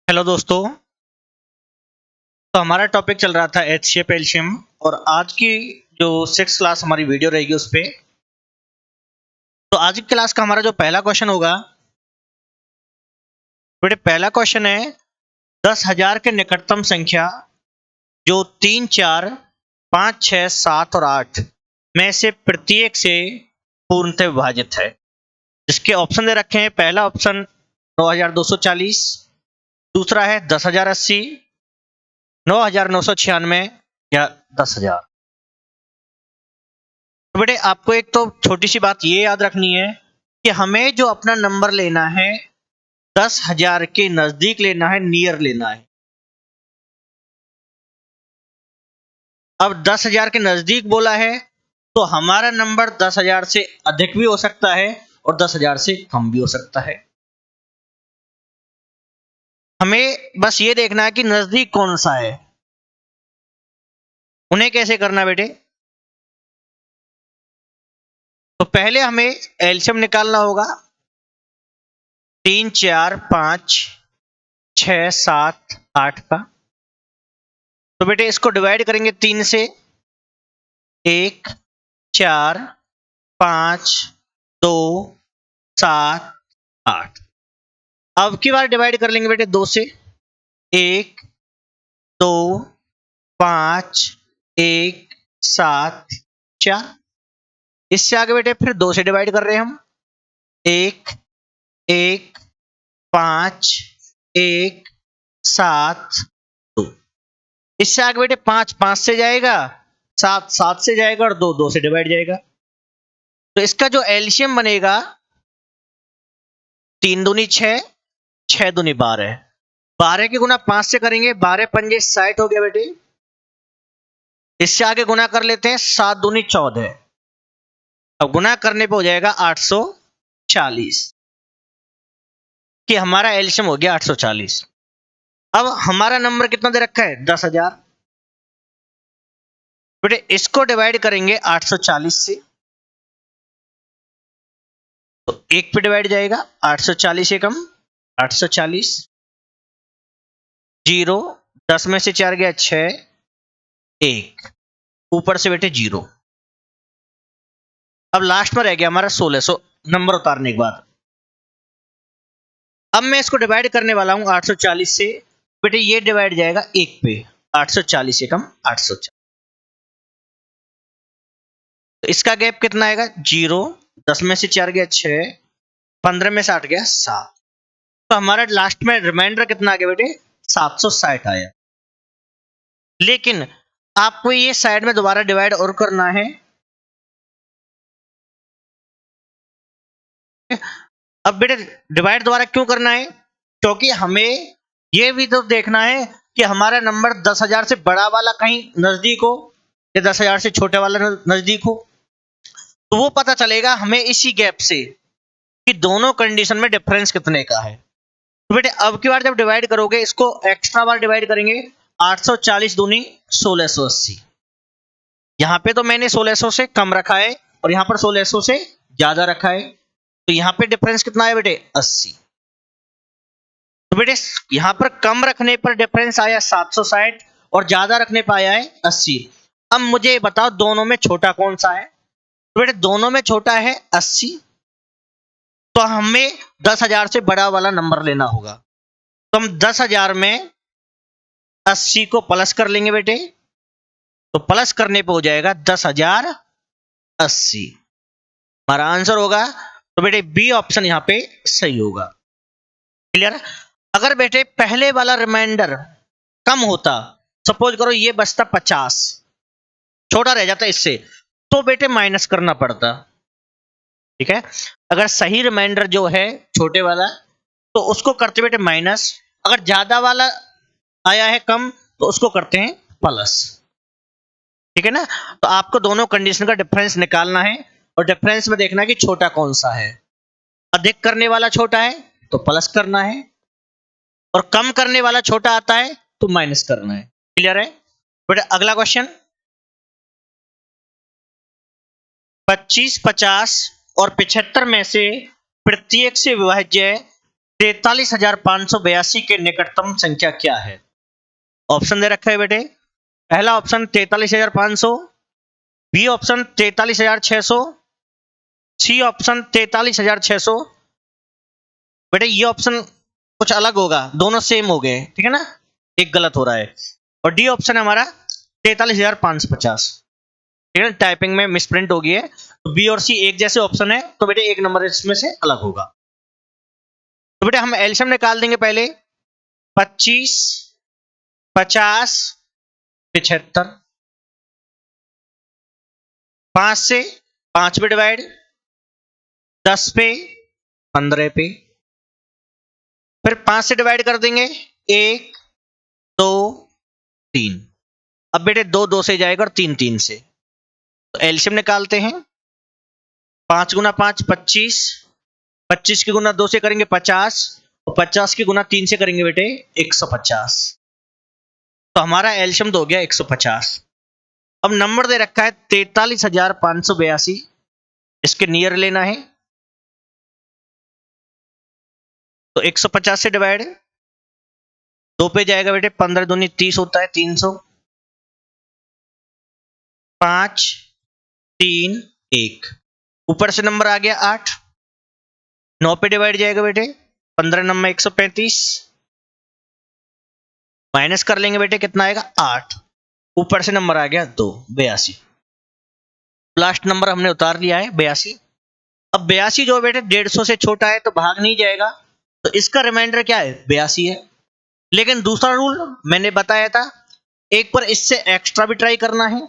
Hello दोस्तों। तो हमारा टॉपिक चल रहा था एचसीएफ एलसीएम और आज की जो 6th क्लास हमारी वीडियो रहेगी उस पे। तो आज की क्लास का हमारा जो पहला क्वेश्चन होगा, बेटे पहला क्वेश्चन है 10,000 के निकटतम संख्या जो 3, 4, 5, 6, 7 और 8 में से प्रत्येक से पूर्णतः विभाजित है। जिसके ऑप्शन दे रखे हैं, पहला ऑप्शन 9,240, दूसरा है 10,080, 9,996 या 10,000। तो बेटे आपको एक तो छोटी सी बात ये याद रखनी है कि हमें जो अपना नंबर लेना है 10,000 के नजदीक लेना है, नियर लेना है। अब 10,000 के नजदीक बोला है तो हमारा नंबर 10,000 से अधिक भी हो सकता है और 10,000 से कम भी हो सकता है। हमें बस ये देखना है कि नजदीक कौन सा है। उन्हें कैसे करना बेटे? तो पहले हमें एलसीएम निकालना होगा। 3, 4, 5, 6, 7, 8 का। तो बेटे इसको डिवाइड करेंगे 3 से। 1, 4, 5, 2, 7, 8। अब की बार डिवाइड कर लेंगे बेटे 2 से। 1, 2, 5, 1, 7, 4। इससे आगे बेटे फिर 2 से डिवाइड कर रहे हैं हम। 1, 1, 5, 1, 7, 2। इससे आगे बेटे 5 5 से जाएगा, 7 7 से जाएगा और 2 2 से डिवाइड जाएगा। तो इसका जो एलसीएम बनेगा 3 दूनी 6, 6 दूनी 12। 12 के गुना 5 से करेंगे, 12 पंजे 60 हो गया बेटे। इससे आगे गुना कर लेते हैं, 7 दूनी 14। अब गुना करने पे हो जाएगा 840 कि हमारा एलसीएम हो गया 840। अब हमारा नंबर कितना दे रखा है? 10,000। बेटे इसको डिवाइड करेंगे 840 से, तो 1 पे डिवाइड जाएगा। 840 एकम 840, 0, 10 में से 4 गया 6, 1, ऊपर से बेटे 0। अब लास्ट में रह गया हमारा 1600 नंबर उतारने के बाद। अब मैं इसको डिवाइड करने वाला हूं 840 से। बेटे ये डिवाइड जाएगा 1 पे। 840 एकम 840, तो इसका गैप कितना आएगा? 0, 10 में से 4 गया 6, 15 में से 8 गया 7। तो हमारा लास्ट में रिमाइंडर कितना आ गया बेटे? 760 आया। लेकिन आपको ये साइड में दोबारा डिवाइड और करना है। अब बेटे डिवाइड दोबारा क्यों करना है? क्योंकि हमें ये भी तो देखना है कि हमारा नंबर 10,000 से बड़ा वाला कहीं नजदीक हो या 10,000 से छोटे वाला नजदीक हो। तो वो पता चलेगा हमें इसी गैप से कि दोनों कंडीशन में डिफरेंस कितने का है। तो बेटे अब की बार जब डिवाइड करोगे, इसको एक्स्ट्रा बार डिवाइड करेंगे। 840 दूनी 1680। यहां पे तो मैंने 1600 से कम रखा है और यहां पर 1600 से ज्यादा रखा है। तो यहां पे डिफरेंस कितना है बेटे? 80। तो बेटे यहां पर कम रखने पर डिफरेंस आया 760 और ज्यादा रखने पर आया है 80। अब मुझे बताओ दोनों में छोटा कौन सा है? तो बेटे दोनों में छोटा है 80। तो हमें 10,000 से बड़ा वाला नंबर लेना होगा। तो हम 10,000 में 80 को प्लस कर लेंगे बेटे। तो प्लस करने पे हो जाएगा 10,080। हमारा आंसर होगा, तो बेटे बी ऑप्शन यहां पे सही होगा। क्लियर? अगर बेटे पहले वाला रिमाइंडर कम होता, सपोज करो ये बचता 50, छोटा रह जाता इससे, तो बेटे माइनस करना पड़ता। ठीक है? अगर सही रिमाइंडर जो है छोटे वाला, तो उसको करते बेटे माइनस। अगर ज्यादा वाला आया है कम, तो उसको करते हैं प्लस। ठीक है ना? तो आपको दोनों कंडीशन का डिफरेंस निकालना है और डिफरेंस में देखना है कि छोटा कौन सा है। अधिक करने वाला छोटा है तो प्लस करना है और कम करने वाला छोटा आता है तो माइनस करना है। क्लियर है बेटा? अगला क्वेश्चन, 25, 50 और 75 में से प्रत्येक से विभाज्य 43,582 के निकटतम संख्या क्या है? ऑप्शन दे रखा है बेटे। पहला option 43,500, B option 43,600, C option 43,600। बेटे ये ऑप्शन कुछ अलग होगा, दोनों सेम हो गए, ठीक है ना, एक गलत हो रहा है। और डी ऑप्शन है हमारा 43,550, ठीक है, टाइपिंग में मिसप्रिंट हो गई है। तो बी और सी एक जैसे ऑप्शन है, तो बेटे एक नंबर इसमें से अलग होगा। तो बेटे हम एलसीएम निकाल देंगे पहले। 25, 50, 75। 5 से 5 पे डिवाइड, 10 पे, 15 पे, फिर 5 से डिवाइड कर देंगे, 1, 2, 3। अब बेटे 2 2 से जाएगा और 3 3 से, तो एलसीएम निकालते हैं। 5 गुना 5 25, 25 की गुना 2 से करेंगे 50, और 50 की गुना 3 से करेंगे बेटे 150। तो हमारा एलसीएम तो हो गया 150। अब नंबर दे रखा है 43,582, इसके नियर लेना है। तो 150 से डिवाइड, 2 पे जाएगा बेटे, 15 दूनी 30 होता है, 300। 5, 3, 1, ऊपर से नंबर आ गया 8। 9 पे डिवाइड जाएगा बेटे, 15 नंबर 135, माइनस कर लेंगे बेटे, कितना आएगा 8। ऊपर से नंबर आ गया 2, 82। लास्ट नंबर हमने उतार लिया है 82। अब 82 जो बेटे 150 से छोटा है तो भाग नहीं जाएगा, तो इसका रिमाइंडर क्या है, 82 है। लेकिन दूसरा रूल मैंने बताया था, एक पर इससे एक्स्ट्रा भी ट्राई करना है।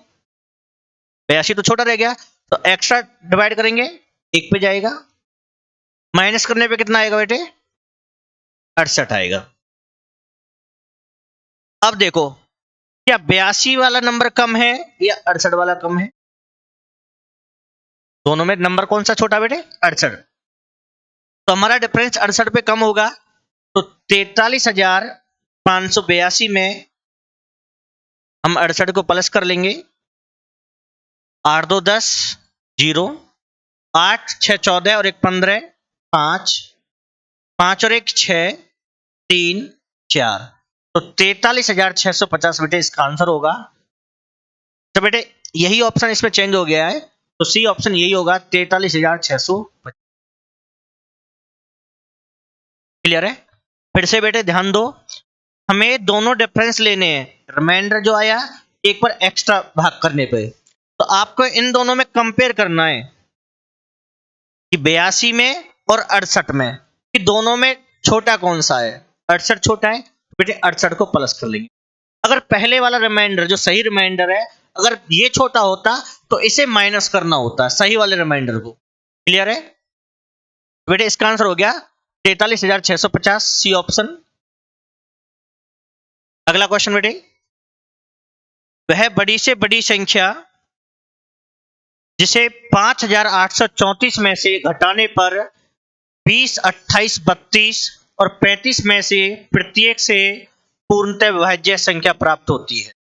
82 तो छोटा रह गया, तो एक्स्ट्रा डिवाइड करेंगे, 1 पे जाएगा, माइनस करने पे कितना आएगा बेटे, 68 आएगा। अब देखो, क्या 82 वाला नंबर कम है या 68 वाला कम है? दोनों में नंबर कौन सा छोटा बेटे, 68। तो हमारा डिफरेंस 68 पे कम होगा, तो 43,582 में हम 68 को प्लस कर लेंगे। 8 2 10, 0, 8 6 14 और 1 15, 5, 5 और 1 6, 3 4। तो 43,650 बेटे इसका आंसर होगा। तो बेटे यही ऑप्शन इसमें चेंज हो गया है, तो सी ऑप्शन यही होगा, 43,650। क्लियर है? फिर से बेटे ध्यान दो, हमें दोनों डिफरेंस लेने हैं। रिमाइंडर जो आया एक पर एक्स्ट्रा भाग करने पे, तो आपको इन दोनों में कंपेयर करना है कि 82 में और 68 में, कि दोनों में छोटा कौन सा है। 68 छोटा है, तो बेटे 68 को प्लस कर लेंगे। अगर पहले वाला रिमाइंडर जो सही रिमाइंडर है, अगर ये छोटा होता तो इसे माइनस करना होता सही वाले रिमाइंडर को। क्लियर है? बेटे इसका आंसर हो गया 43,650, सी ऑप्शन। अगला क्वेश्चन बेटे, वह बड़ी से बड़ी संख्या जिसे 5,834 में से घटाने पर 20, 28, 32 और 35 में से प्रत्येक से पूर्णतः विभाज्य संख्या प्राप्त होती है,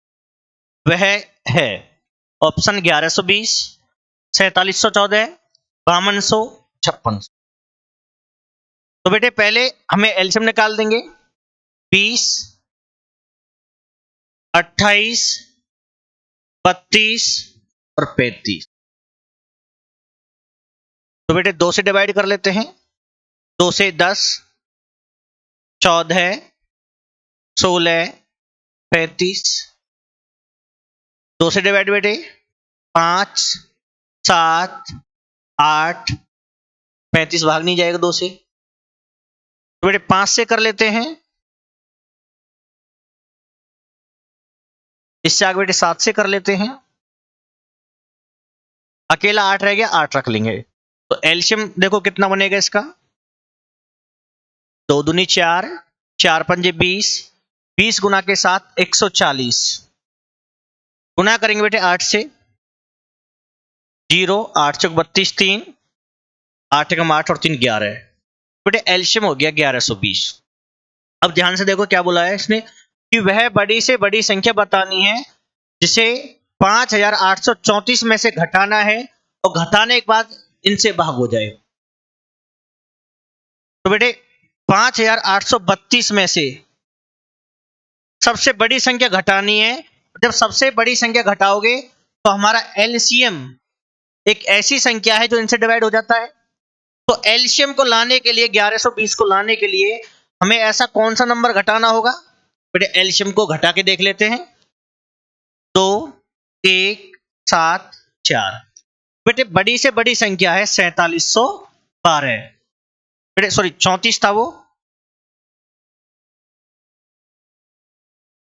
वह है ऑप्शन 1120, 4714, 5200, 5600। तो बेटे पहले हमें एलसीएम निकाल देंगे। 20, 28, 32 और 35। तो बेटे 2 से डिवाइड कर लेते हैं, 2 से 10, 14, 16, 35। 2 से डिवाइड बेटे, 5, 7, 8, 35 भाग नहीं जाएगा 2 से। तो बेटे 5 से कर लेते हैं, इससे आगे बेटे 7 से कर लेते हैं, अकेला 8 रह गया, 8 रख लेंगे। तो एलसीएम देखो कितना बनेगा इसका, 2 दूनी 4, 4 पंजे 20, 20 गुना के साथ 140, गुना करेंगे बेटे 8 से, 0, 8 चौक 32, 3, 8 एकम 8 और 3 11। बेटे एलसीएम हो गया 1120। अब ध्यान से देखो क्या बोला है इसने, कि वह बड़ी से बड़ी संख्या बतानी है जिसे 5,834 में से घटाना है और घटाने के बाद इनसे भाग हो जाए। तो बेटे 5832 में से सबसे बड़ी संख्या घटानी है। जब सबसे बड़ी संख्या घटाओगे तो हमारा एलसीएम एक ऐसी संख्या है जो इनसे डिवाइड हो जाता है। तो एलसीएम को लाने के लिए 1120 को लाने के लिए हमें ऐसा कौन सा नंबर घटाना होगा? बेटे एलसीएम को घटा के देख लेते हैं। 2 1 7 4। बेटे बड़ी से बड़ी संख्या है 4712। बेटे सॉरी 34 था वो,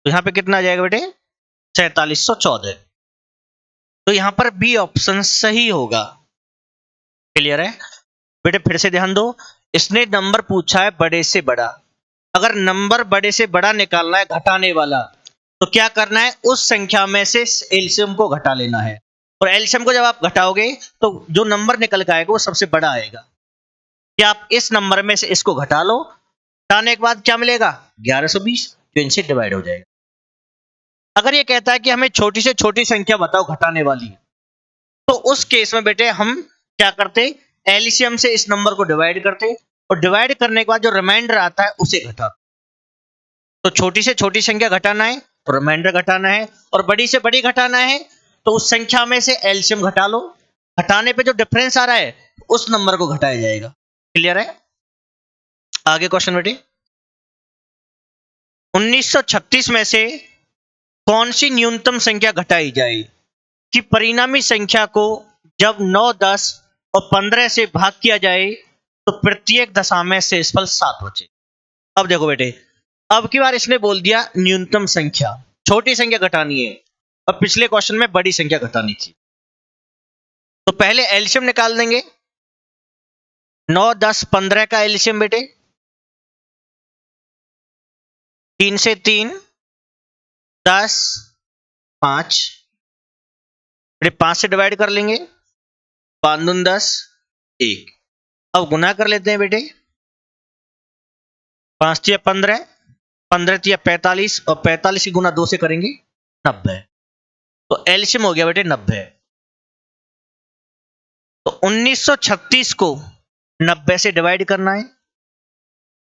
तो यहां पे कितना आ जाएगा बेटे? 4714। तो यहां पर बी ऑप्शन सही होगा। क्लियर है? बेटे फिर से ध्यान दो, इसने नंबर पूछा है बड़े से बड़ा। अगर नंबर बड़े से बड़ा निकालना है घटाने वाला, तो क्या करना है? उस संख्या में से एलसीएम को घटा लेना है। और एलसीएम को जब आप घटाओगे तो जो नंबर निकल के आएगा वो सबसे बड़ा आएगा। क्या आप इस नंबर में से इसको घटा लो, घटाने के बाद क्या मिलेगा? 1120, जो इनसे डिवाइड हो जाएगा। अगर ये कहता है कि हमें छोटी से छोटी संख्या बताओ घटाने वाली, तो उस केस में बेटे हम क्या करते? एलसीएम से इस नंबर को डिवाइड करते, और डिवाइड करने के बाद जो रिमाइंडर आता है उसे घटाते। तो छोटी से छोटी संख्या घटाना है तो रिमाइंडर घटाना है, और बड़ी से बड़ी घटाना है तो उस संख्या में से एलसीएम घटा लो। घटाने पे जो डिफरेंस आ रहा है उस नंबर को घटाया जाएगा। क्लियर है? आगे क्वेश्चन बेटे, 1936 में से कौन सी न्यूनतम संख्या घटाई जाए कि परिणामी संख्या को जब 9, 10 और 15 से भाग किया जाए तो प्रत्येक दशा में शेषफल 7 बचे। अब देखो बेटे, अब की बार इसने बोल दिया न्यूनतम संख्या, छोटी संख्या घटानी है, और पिछले क्वेश्चन में बड़ी संख्या घटानी थी। तो पहले एलसीएम निकाल देंगे। 9, 10, 15 का एलसीएम बेटे 3 से 3 10 5, बेटे 5 से डिवाइड कर लेंगे, 5 दूनी 10 1। अब गुना कर लेते हैं बेटे, 5 तिया 15, 15 तिया 45, और 45 की गुना 2 से करेंगे 90। तो एलसीएम हो गया बेटे 90। तो 1936 को 90 से डिवाइड करना है।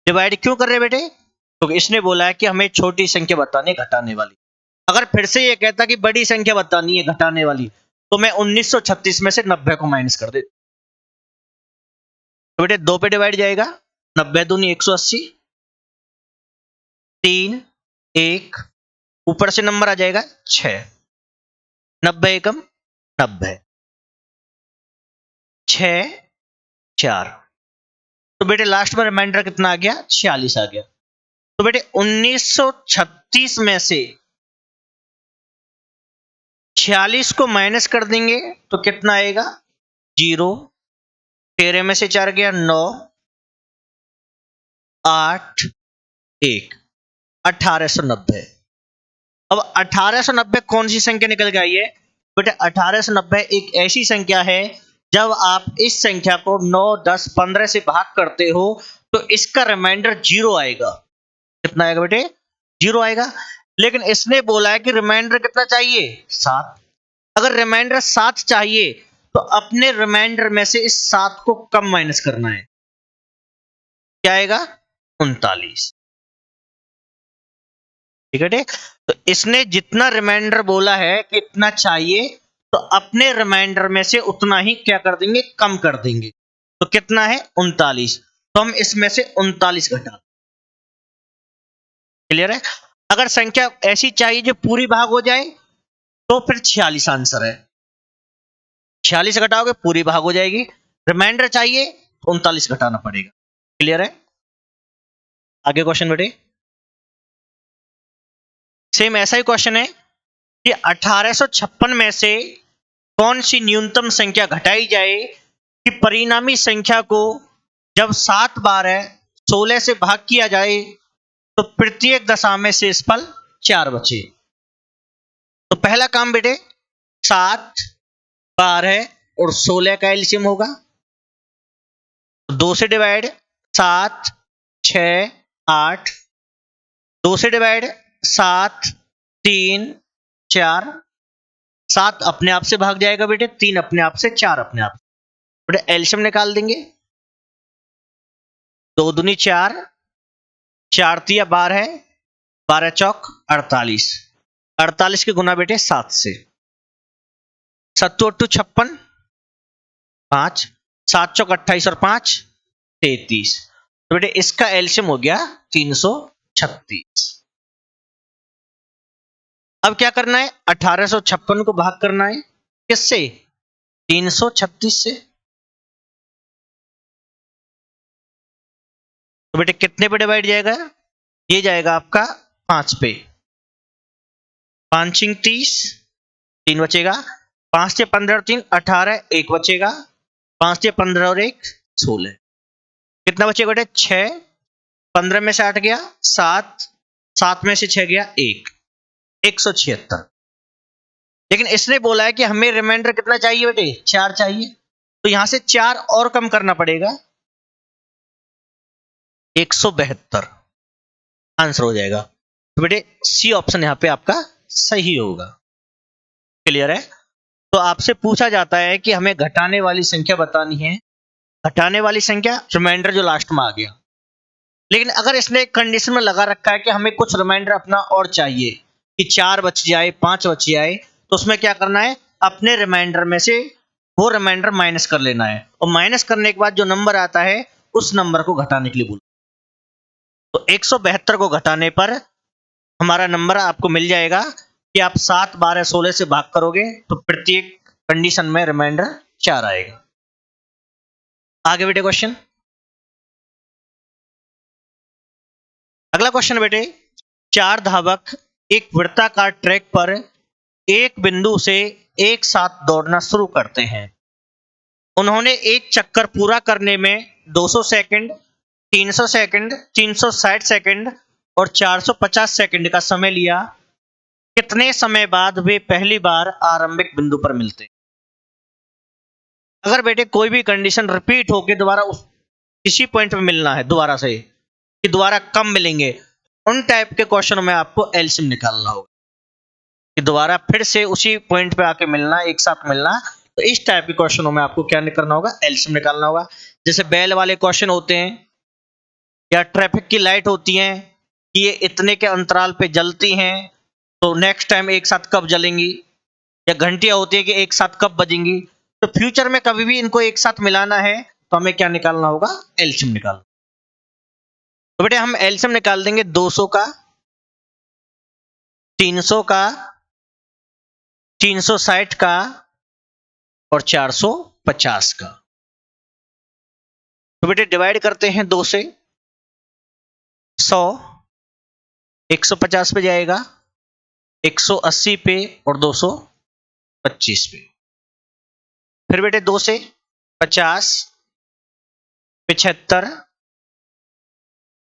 डिवाइड क्यों कर रहे हैं बेटे? क्योंकि इसने बोला है कि हमें छोटी संख्या बतानी है घटाने वाली। अगर फिर से ये कहता कि बड़ी संख्या बतानी है घटाने वाली, तो मैं 1936 में से 90 को माइनस कर दे। तो बेटे 2 पे डिवाइड जाएगा, 90 दूनी 180, 3 1, ऊपर से नंबर आ जाएगा 6, 90 एकम 90, 6 4। तो बेटे लास्ट में रिमाइंडर कितना आ गया? 46 आ गया। तो बेटे 1936 में से 46 को माइनस कर देंगे तो कितना आएगा? 0। 13 में से 4 गया 9, 8 1, 1890। अब 1890 कौन सी संख्या निकल के आई है? बेटे 1890 एक ऐसी संख्या है जब आप इस संख्या को 9, 10, 15 से भाग करते हो तो इसका रिमाइंडर 0 आएगा। कितना आएगा बेटे? 0 आएगा। लेकिन इसने बोला है कि रिमाइंडर कितना चाहिए? 7। अगर रिमाइंडर 7 चाहिए तो अपने रिमाइंडर में से इस 7 को कम माइनस करना है। क्या आएगा? 39। ठीक है? तो इसने जितना रिमाइंडर बोला है कि इतना चाहिए, तो अपने रिमाइंडर में से उतना ही क्या कर देंगे? कम कर देंगे। तो कितना है? 39। तो हम इसमें से 39 घटा। क्लियर है? अगर संख्या ऐसी चाहिए जो पूरी भाग हो जाए तो फिर 46 आंसर है। 46 घटाओगे पूरी भाग हो जाएगी। रिमाइंडर चाहिए तो 39 घटाना पड़ेगा। क्लियर है? आगे क्वेश्चन बेटे, सेम ऐसा ही क्वेश्चन है कि 1856 में से कौन सी न्यूनतम संख्या घटाई जाए कि परिणामी संख्या को जब 7 बार 16 से भाग किया जाए तो प्रत्येक दशा में शेषफल 4 बचे। तो पहला काम बेटे 7, 12 और 16 का एलसीएम होगा। 2 से डिवाइड 7, 6, 8, 2 से डिवाइड 7, 3, 4, 7 अपने आप से भाग जाएगा बेटे, 3 अपने आप से, 4 अपने आप से। बेटे एलसीएम निकाल देंगे। 2 दूनी 4, 4 तिया 12, 12 चौक 48, 48 के गुना बेटे 7 से, 7 अट्टू 56, 5, 7 चौक 28 और 5 33। तो बेटे इसका एलसीएम हो गया 336। अब क्या करना है, 1856 को भाग करना है किससे, 336 से। तो बेटे कितने पे डिवाइड जाएगा, ये जाएगा आपका 5 पे, 5 छिंग 30, 3 बचेगा, 5 से 15 और 3 18, 1 बचेगा, 5 से 15 और 1 16, कितना बचेगा बेटे 6, 15 में से 8 गया 7, 7 में से 6 गया 1, 176। लेकिन इसने बोला है कि हमें रिमाइंडर कितना चाहिए बेटे, 4 चाहिए, तो यहां से 4 और कम करना पड़ेगा, 172 आंसर हो जाएगा। तो बेटे सी ऑप्शन यहां पे आपका सही होगा। क्लियर है। तो आपसे पूछा जाता है कि हमें घटाने वाली संख्या बतानी है, घटाने वाली संख्या रिमाइंडर जो लास्ट में आ गया, लेकिन अगर इसने एक कंडीशन में लगा रखा है कि हमें कुछ रिमाइंडर अपना और चाहिए कि 4 बच जाए 5 बच जाए, तो उसमें क्या करना है, अपने रिमाइंडर में से वो रिमाइंडर माइनस कर लेना है, और माइनस करने के बाद जो नंबर आता है उस नंबर को घटाने के लिए बोलो। तो 172 को घटाने पर हमारा नंबर आपको मिल जाएगा कि आप 7, 12, 16 से भाग करोगे तो प्रत्येक कंडीशन में रिमाइंडर 4 आएगा। आगे बेटे क्वेश्चन, अगला क्वेश्चन बेटे, 4 धावक एक वृत्ताकार ट्रैक पर एक बिंदु से एक साथ दौड़ना शुरू करते हैं। उन्होंने एक चक्कर पूरा करने में 200 सेकंड, 300 सेकंड, 360 सेकंड और 450 सेकंड का समय लिया। कितने समय बाद वे पहली बार आरंभिक बिंदु पर मिलते हैं। अगर बेटे कोई भी कंडीशन रिपीट होकर दोबारा उस किसी पॉइंट पे मिलना है दोबारा से, कि दोबारा कब मिलेंगे, उन टाइप के क्वेश्चनों में आपको एलसीएम निकालना होगा कि दोबारा फिर से उसी पॉइंट पे आके मिलना, एक साथ मिलना। तो इस टाइप के क्वेश्चनों में आपको क्या करना होगा, एलसीएम निकालना होगा। जैसे बेल वाले क्वेश्चन होते हैं, या ट्रैफिक की लाइट होती हैं कि ये इतने के अंतराल पे जलती हैं तो नेक्स्ट टाइम एक साथ कब जलेंगी, या घंटियां होती है कि एक साथ कब बजेंगी। तो फ्यूचर में कभी भी इनको एक साथ मिलाना है तो हमें क्या निकालना होगा, एलसीएम निकालना। तो बेटे हम एलसीएम निकाल देंगे 200 का, 300 का, 360 का और 450 का। तो बेटे डिवाइड करते हैं 2 से, 100 150 पे जाएगा, 180 पे और 225 पे। फिर बेटे 2 से 50, 75,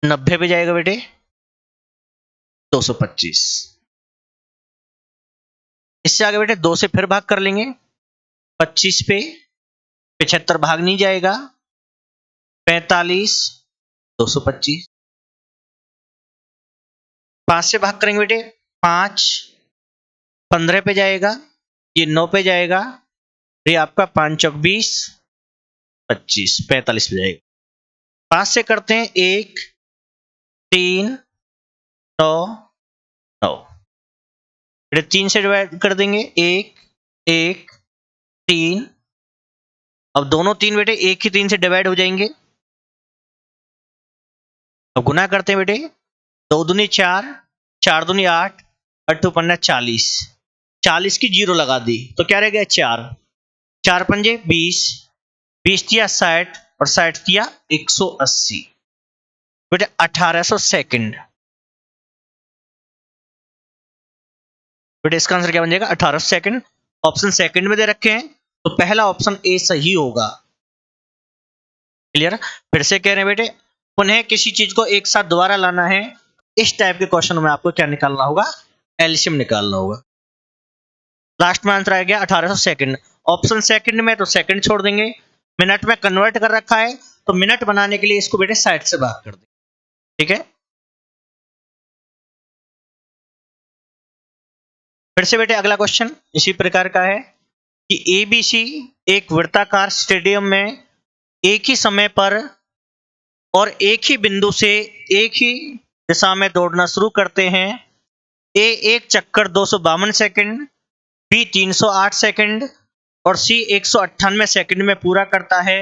90 पे जाएगा बेटे 225। इससे आगे बेटे 2 से फिर भाग कर लेंगे, 25 पे, 75 भाग नहीं जाएगा, 45, 225। 5 से भाग करेंगे बेटे, 5, 15 पे जाएगा, ये 9 पे जाएगा, ये आपका 5 चौक 20, 25, 45 पे जाएगा। 5 से करते हैं 1, 3, 9, 9। बेटे 3 से डिवाइड कर देंगे, 1, 1, 3। अब दोनों 3 बेटे एक ही 3 से डिवाइड हो जाएंगे। अब गुना करते हैं बेटे, 2 दूनी 4, 4 दूनी 8, 8 पन्ना 40, 40 की जीरो लगा दी तो क्या रह गया 4, 4 पंजे 20, 20 तिया 60 और 60 तिया 180। बेटे 1800 सेकंड। बेटे इसका आंसर क्या बन जाएगा, 1800 सेकंड। ऑप्शन सेकंड में दे रखे हैं तो पहला ऑप्शन ए सही होगा। क्लियर। फिर से कह रहे हैं बेटे, पुनः किसी चीज को एक साथ दोबारा लाना है, इस टाइप के क्वेश्चन में आपको क्या निकालना होगा, एलसीएम निकालना होगा। लास्ट में आंसर आ गया 1800 सेकंड। ऑप्शन सेकंड में तो सेकंड छोड़ देंगे, मिनट में कन्वर्ट कर रखा है तो मिनट बनाने के लिए इसको बेटे 60 से भाग कर देंगे। ठीक है। फिर से बेटे अगला क्वेश्चन इसी प्रकार का है कि एबीसी एक वृत्ताकार स्टेडियम में एक ही समय पर और एक ही बिंदु से एक ही दिशा में दौड़ना शुरू करते हैं। ए एक चक्कर 252 सेकंड, बी 308 सेकंड और सी 198 सेकंड में पूरा करता है।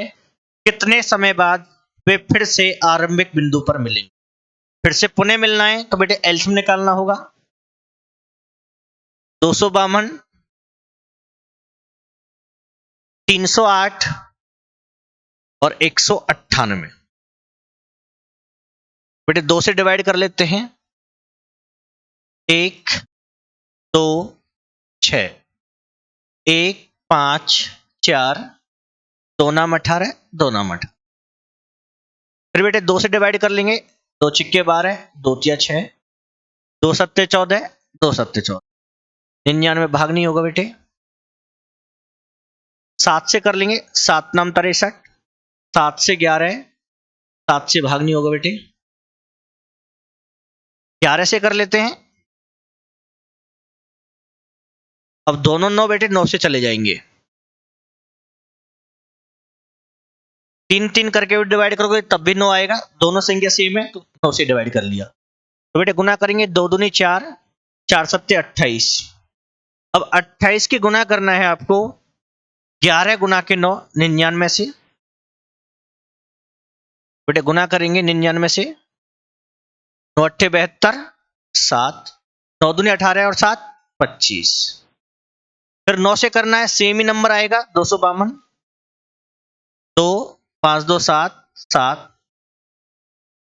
कितने समय बाद वे फिर से आरंभिक बिंदु पर मिलेंगे? फिर से पुनः मिलना है तो बेटे एलसीएम निकालना होगा। 252, 308 और 198। बेटे 2 से डिवाइड कर लेते हैं। 1 2 6, 1 5 4, 2 नाम 18, 2 नाम 18। फिर बेटे 2 से डिवाइड कर लेंगे। 2 छिक्के 12, 2 तिया 6, 2 सत्ते 14, 2 सत्ते 14। 99 भाग नहीं होगा बेटे। 7 से कर लेंगे। 7 नाम 63, 7 से 11, 7 से भाग नहीं होगा बेटे। 11 से कर लेते हैं। अब दोनों 9 बेटे 9 से चले जाएंगे। 3 3 करके डिवाइड करोगे तब भी 9 आएगा। दोनों संख्या सेम है तो 9 से डिवाइड कर लिया। तो बेटे गुना करेंगे। 2 दूनी 4, 4 सत्ते 28। अब 28 की गुना करना है आपको 11 गुना के 9, 99 से। बेटे गुना करेंगे 99 से। 9 अट्ठे 72, 7, 9 दूनी 18 और 7 25। फिर 9 से करना है, सेम ही नंबर आएगा 252। 2 5 2 7 7,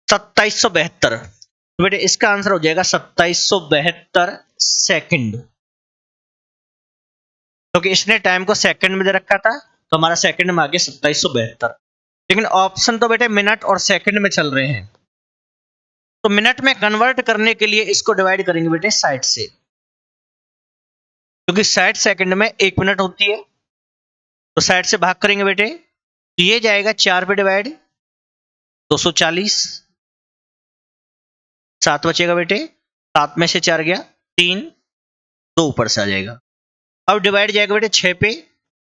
2772। तो बेटे इसका आंसर हो जाएगा 2772 सेकंड, क्योंकि इसने टाइम को सेकंड में दे रखा था तो हमारा सेकंड में आ गया 2772। लेकिन ऑप्शन तो बेटे मिनट और सेकंड में चल रहे हैं, तो मिनट में कन्वर्ट करने के लिए इसको डिवाइड करेंगे बेटे 60 से, क्योंकि 60 सेकंड में 1 मिनट होती है। तो 60 से भाग करेंगे बेटे तो ये जाएगा 4 पे डिवाइड, 240। 7 बचेगा बेटे, 7 में से 4 गया 3, 2 ऊपर से आ जाएगा। अब डिवाइड जाएगा बेटे 6 पे,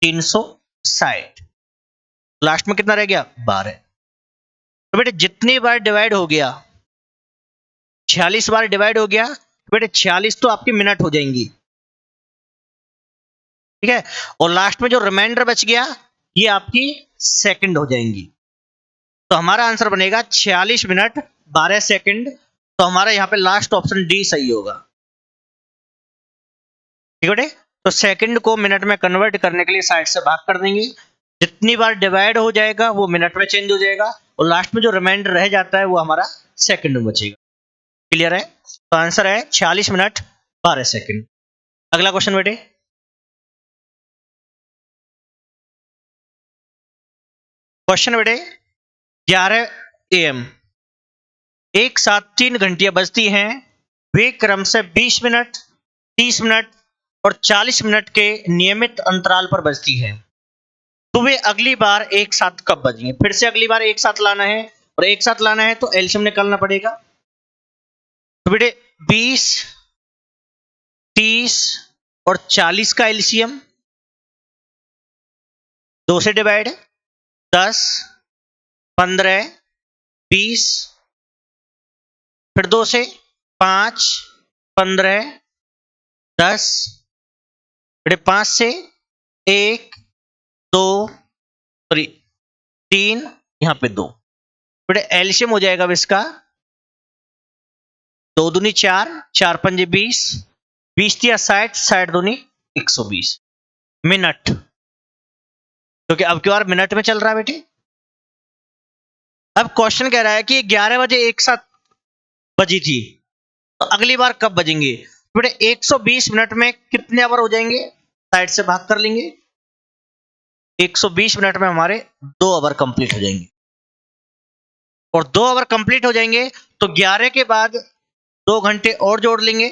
360। लास्ट में कितना रह गया 12। तो बेटे जितनी बार डिवाइड हो गया, 46 बार डिवाइड हो गया, तो बेटे 46 तो आपकी मिनट हो जाएंगी, ठीक है। और लास्ट में जो रिमाइंडर बच गया ये आपकी सेकंड हो जाएंगी। तो हमारा आंसर बनेगा 46 मिनट 12 सेकंड। तो हमारा यहां पे लास्ट ऑप्शन डी सही होगा, ठीक है बेटे। तो सेकंड को मिनट में कन्वर्ट करने के लिए 60 से भाग कर देंगे। जितनी बार डिवाइड हो जाएगा वो मिनट में चेंज हो जाएगा, और लास्ट में जो रिमाइंडर रह जाता है वो हमारा सेकंड में बचेगा। क्लियर है? तो आंसर है 46 मिनट 12 सेकंड। अगला क्वेश्चन बेटे, क्वेश्चन बेटे 11 AM एक साथ 3 घंटियां बजती हैं, वे क्रम से 20 मिनट, 30 मिनट और 40 मिनट के नियमित अंतराल पर बजती हैं। तो वे अगली बार एक साथ कब बजेंगे? फिर से अगली बार एक साथ लाना है, और एक साथ लाना है तो एलसीएम निकालना पड़ेगा। तो बेटे 20, 30 और 40 का एलसीएम 2 से डिवाइड, 10, 15, 20, फिर 2 से 5, 15, 10, बेटे 5 से 1 2 सॉरी 3, यहां पे 2। बेटे एलसीएम हो जाएगा अब इसका 2 दूनी 4, 4 पंजे 20, 20 तिया 60, 60 दूनी 120 मिनट, क्योंकि अब की बार मिनट में चल रहा है बेटे। अब क्वेश्चन कह रहा है कि 11 बजे एक साथ बजी थी, तो अगली बार कब बजेंगे? बेटे 120 मिनट में कितने आवर हो जाएंगे? 60 से भाग कर लेंगे। 120 मिनट में हमारे 2 आवर कंप्लीट हो जाएंगे, और 2 आवर कंप्लीट हो जाएंगे तो 11 के बाद 2 घंटे और जोड़ लेंगे,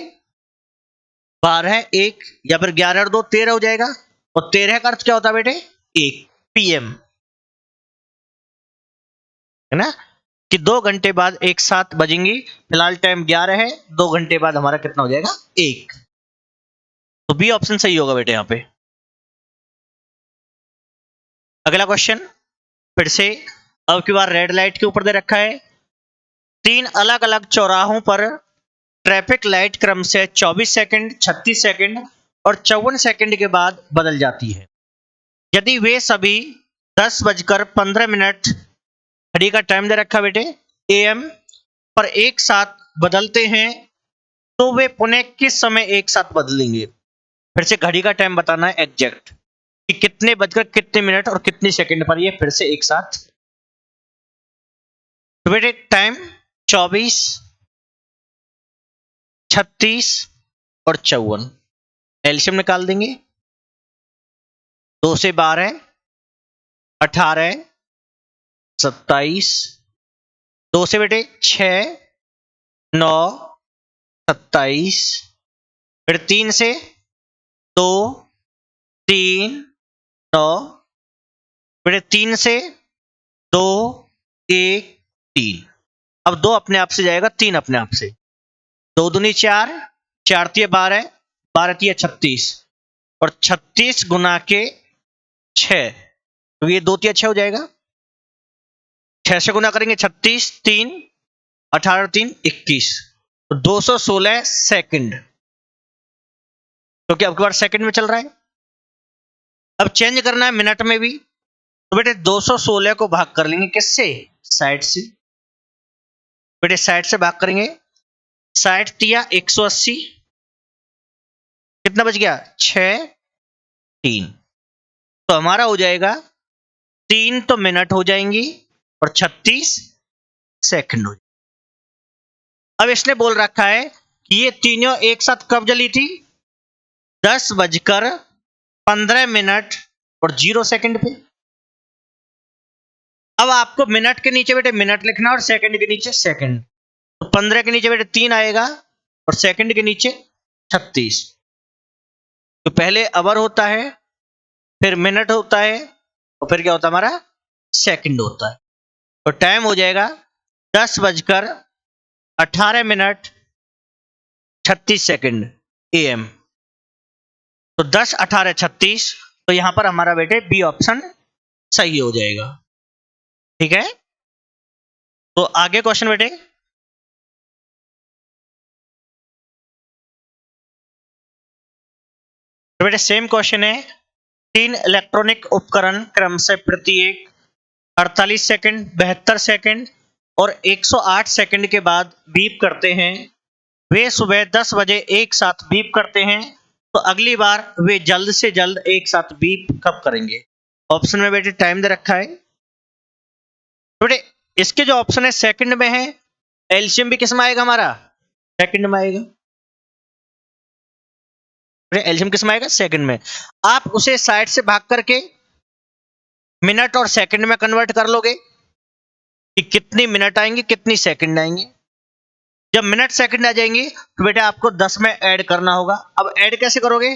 12 1 या फिर 11 और 2 13 हो जाएगा, और 13 का अर्थ क्या होता है बेटे? 1 PM, है ना, कि 2 घंटे बाद एक साथ बजेंगी। फिलहाल टाइम 11 है, 2 घंटे बाद हमारा कितना हो जाएगा? 1। तो बी ऑप्शन सही होगा बेटे यहां पे। अगला क्वेश्चन फिर से अब की बार रेड लाइट के ऊपर दे रखा है 3 अलग अलग चौराहों पर ट्रैफिक लाइट क्रम से 24 सेकंड, 36 सेकंड और 54 सेकंड के बाद बदल जाती है। यदि वे सभी 10:15 घड़ी का टाइम दे रखा बेटे AM पर एक साथ बदलते हैं तो वे पुनः किस समय एक साथ बदलेंगे? फिर से घड़ी का टाइम बताना है एग्जैक्ट कि कितने बजकर कितने मिनट और कितनी सेकंड पर ये फिर से एक साथ। तो बेटे टाइम 24, 36 और 54 एलसीएम निकाल देंगे। 2 से 12, 18, 27, 2 से बेटे 6, 9, 27, फिर 3 से 2, 3, 9, बेटे 3 से 2, 1, 3। अब 2 अपने आप से जाएगा, 3 अपने आप से। 2 दूनी 4, 4 तिया 12, 12 तिया 36 और 36 गुना के 6, तो ये 2 तिया 6 हो जाएगा। 6 से गुना करेंगे 36, 3, 18, 3, 21, तो 216 सेकंड, क्योंकि अब की बार सेकंड में चल रहा है। अब चेंज करना है मिनट में भी, तो बेटे 216 को भाग कर लेंगे किससे? 60 से। बेटे 60 से भाग करेंगे, 60 तिया 180, कितना बच गया? 6, 3, तो हमारा हो जाएगा 3 तो मिनट हो जाएंगी और 36 सेकंड हो जाएंगे। अब इसने बोल रखा है कि ये तीनों एक साथ कब जली थी? 10:15 और 0 सेकंड पे। अब आपको मिनट के नीचे बेटे मिनट लिखना और सेकंड के नीचे सेकंड। तो 15 के नीचे बेटे 3 आएगा और सेकंड के नीचे 36। तो पहले आवर होता है, फिर मिनट होता है और फिर क्या होता है हमारा? सेकंड होता है। तो टाइम हो जाएगा 10:18 36 सेकंड AM। तो 10, 18, 36, तो यहां पर हमारा बेटे बी ऑप्शन सही हो जाएगा। ठीक है, तो आगे क्वेश्चन बेटे। तो बेटे सेम क्वेश्चन है। 3 इलेक्ट्रॉनिक उपकरण क्रम से प्रत्येक 48 सेकंड, 72 सेकंड और 108 सेकंड के बाद बीप करते हैं। वे सुबह 10 बजे एक साथ बीप करते हैं, तो अगली बार वे जल्द से जल्द एक साथ बीप कब करेंगे? ऑप्शन में बेटे टाइम दे रखा है। बेटे इसके जो ऑप्शन है सेकंड में है, एलसीएम भी किस में आएगा हमारा? सेकंड में आएगा। एलसीएम किस में आएगा? सेकंड में। आप उसे साइड से भाग करके मिनट और सेकंड में कन्वर्ट कर लोगे कि कितनी मिनट आएंगी कितनी सेकंड आएंगी। जब मिनट सेकंड आ जाएंगी तो बेटा आपको 10 में ऐड करना होगा। अब ऐड कैसे करोगे?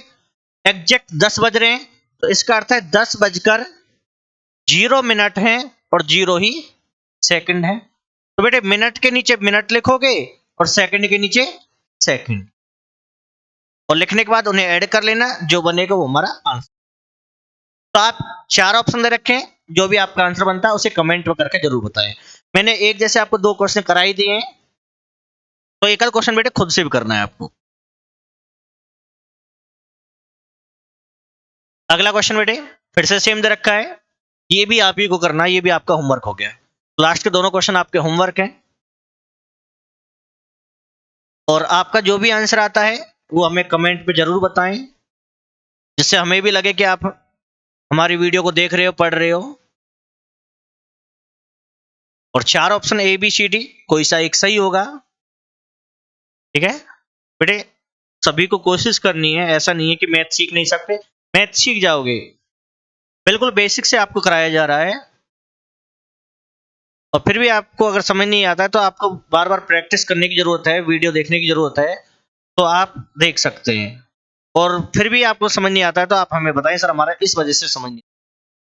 एग्जैक्ट 10 बज रहे हैं तो इसका अर्थ है 10:0 है और 0 ही सेकंड है। तो बेटे मिनट के नीचे मिनट लिखोगे और सेकंड के नीचे सेकंड, और लिखने के बाद उन्हें ऐड कर लेना, जो बनेगा वो हमारा आंसर। तो आप 4 ऑप्शन दे रखे हैं, जो भी आपका आंसर बनता है उसे कमेंट में करके जरूर बताएं। मैंने एक जैसे आपको 2 क्वेश्चन कराई दिए हैं, तो एक क्वेश्चन बेटे खुद से भी करना है आपको। अगला क्वेश्चन बेटे फिर से सेम दे रखा है, ये भी आप ही को करना है, ये भी आपका होमवर्क हो गया है। लास्ट के दोनों क्वेश्चन आपके होमवर्क हैं, और आपका जो भी आंसर आता है वो हमें कमेंट पे जरूर बताएं, जिससे हमें भी लगे कि आप हमारी वीडियो को देख रहे हो, पढ़ रहे हो। और 4 ऑप्शन ABCD कोई सा एक सही होगा। ठीक है बेटे, सभी को कोशिश करनी है, ऐसा नहीं है कि मैथ सीख नहीं सकते, मैथ सीख जाओगे। बिल्कुल बेसिक से आपको कराया जा रहा है, और फिर भी आपको अगर समझ नहीं आता है तो आपको बार बार प्रैक्टिस करने की जरूरत है, वीडियो देखने की जरूरत है, तो आप देख सकते हैं। और फिर भी आपको समझ नहीं आता है तो आप हमें बताएं, सर हमारा इस वजह से समझ नहीं,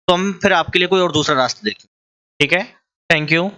तो हम फिर आपके लिए कोई और दूसरा रास्ता देखें। ठीक है, थैंक यू।